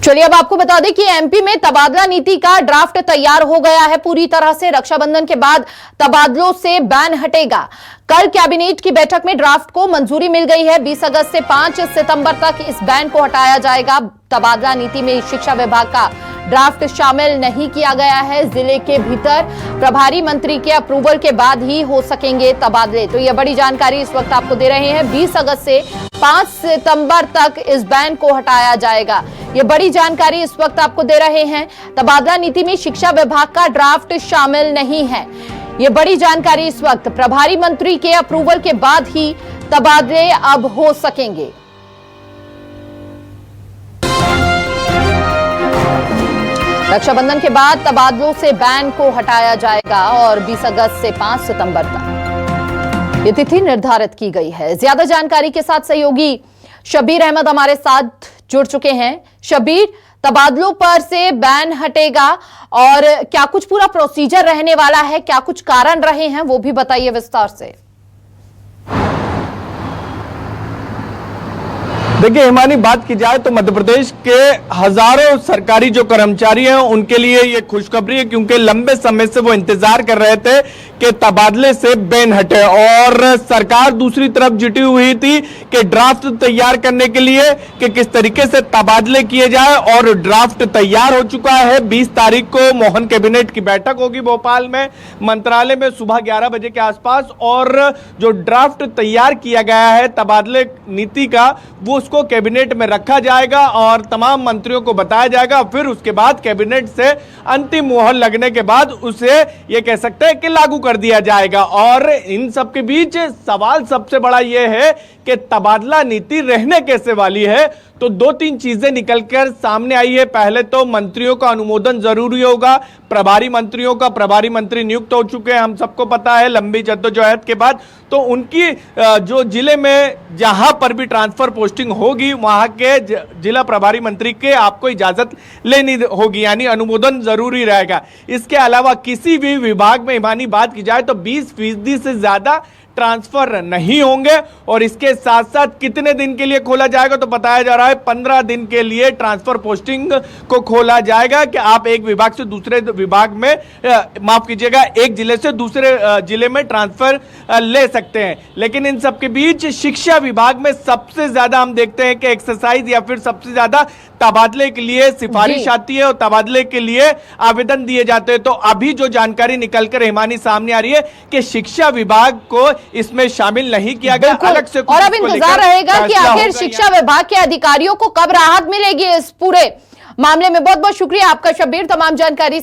चलिए अब आपको बता दें कि एमपी में तबादला नीति का ड्राफ्ट तैयार हो गया है पूरी तरह से। रक्षाबंधन के बाद तबादलों से बैन हटेगा। कल कैबिनेट की बैठक में ड्राफ्ट को मंजूरी मिल गई है। 20 अगस्त से 5 सितंबर तक इस बैन को हटाया जाएगा। तबादला नीति में शिक्षा विभाग का ड्राफ्ट शामिल नहीं किया गया है। जिले के भीतर प्रभारी मंत्री के अप्रूवल के बाद ही हो सकेंगे तबादले। तो यह बड़ी जानकारी इस वक्त आपको दे रहे हैं। 20 अगस्त से 5 सितंबर तक इस बैन को हटाया जाएगा। ये बड़ी जानकारी इस वक्त आपको दे रहे हैं। तबादला नीति में शिक्षा विभाग का ड्राफ्ट शामिल नहीं है। ये बड़ी जानकारी इस वक्त प्रभारी मंत्री के अप्रूवल के बाद ही तबादले अब हो सकेंगे। रक्षाबंधन के बाद तबादलों से बैन को हटाया जाएगा और 20 अगस्त से 5 सितंबर तक ये तिथि निर्धारित की गई है। ज्यादा जानकारी के साथ सहयोगी शबीर अहमद हमारे साथ जुड़ चुके हैं। शबीर, तबादलों पर से बैन हटेगा और क्या कुछ पूरा प्रोसीजर रहने वाला है, क्या कुछ कारण रहे हैं, वो भी बताइए विस्तार से। देखिए हिमानी, बात की जाए तो मध्य प्रदेश के हजारों सरकारी जो कर्मचारी हैं उनके लिए ये खुशखबरी है, क्योंकि लंबे समय से वो इंतजार कर रहे थे कि तबादले से बैन हटे। और सरकार दूसरी तरफ जुटी हुई थी कि ड्राफ्ट तैयार करने के लिए कि किस तरीके से तबादले किए जाए, और ड्राफ्ट तैयार हो चुका है। 20 तारीख को मोहन कैबिनेट की बैठक होगी भोपाल में, मंत्रालय में सुबह 11 बजे के आसपास, और जो ड्राफ्ट तैयार किया गया है तबादले नीति का वो उसको कैबिनेट में रखा जाएगा और तमाम मंत्रियों को बताया जाएगा। फिर उसके बाद कैबिनेट से अंतिम मोहर लगने के बाद उसे ये कह सकते हैं कि लागू कर दिया जाएगा। और इन सब के बीच सवाल सबसे बड़ा ये है कि तबादला नीति रहने कैसे वाली है। तो 2-3 चीजें निकलकर सामने आई है। पहले तो मंत्रियों का अनुमोदन जरूरी होगा। प्रभारी मंत्रियों का प्रभारी मंत्री नियुक्त हो चुके हैं, हम सबको पता है, लंबी जद्दोजहद के बाद। तो उनकी जो जिले में जहां पर भी ट्रांसफर पोस्टिंग होगी वहां के जिला प्रभारी मंत्री के आपको इजाजत लेनी होगी, यानी अनुमोदन जरूरी रहेगा। इसके अलावा किसी भी विभाग में हिमानी बात की जाए तो 20% से ज्यादा ट्रांसफर नहीं होंगे। और इसके साथ साथ कितने दिन के लिए खोला जाएगा तो बताया जा रहा है 15 दिन के लिए ट्रांसफर पोस्टिंग को खोला जाएगा कि आप एक विभाग से दूसरे विभाग में माफ कीजिएगा एक जिले से दूसरे जिले में ट्रांसफर ले सकते हैं। लेकिन इन सब के बीच शिक्षा विभाग में सबसे ज्यादा हम देखते हैं कि एक्सरसाइज या फिर सबसे ज्यादा तबादले के लिए सिफारिश आती है और तबादले के लिए आवेदन दिए जाते हैं। तो अभी जो जानकारी निकलकर हिमानी सामने आ रही है कि शिक्षा विभाग को इसमें शामिल नहीं किया गया अलग से। और अब इंतजार रहेगा कि आखिर शिक्षा विभाग के अधिकारियों को कब राहत मिलेगी इस पूरे मामले में। बहुत बहुत शुक्रिया आपका शबीर, तमाम जानकारी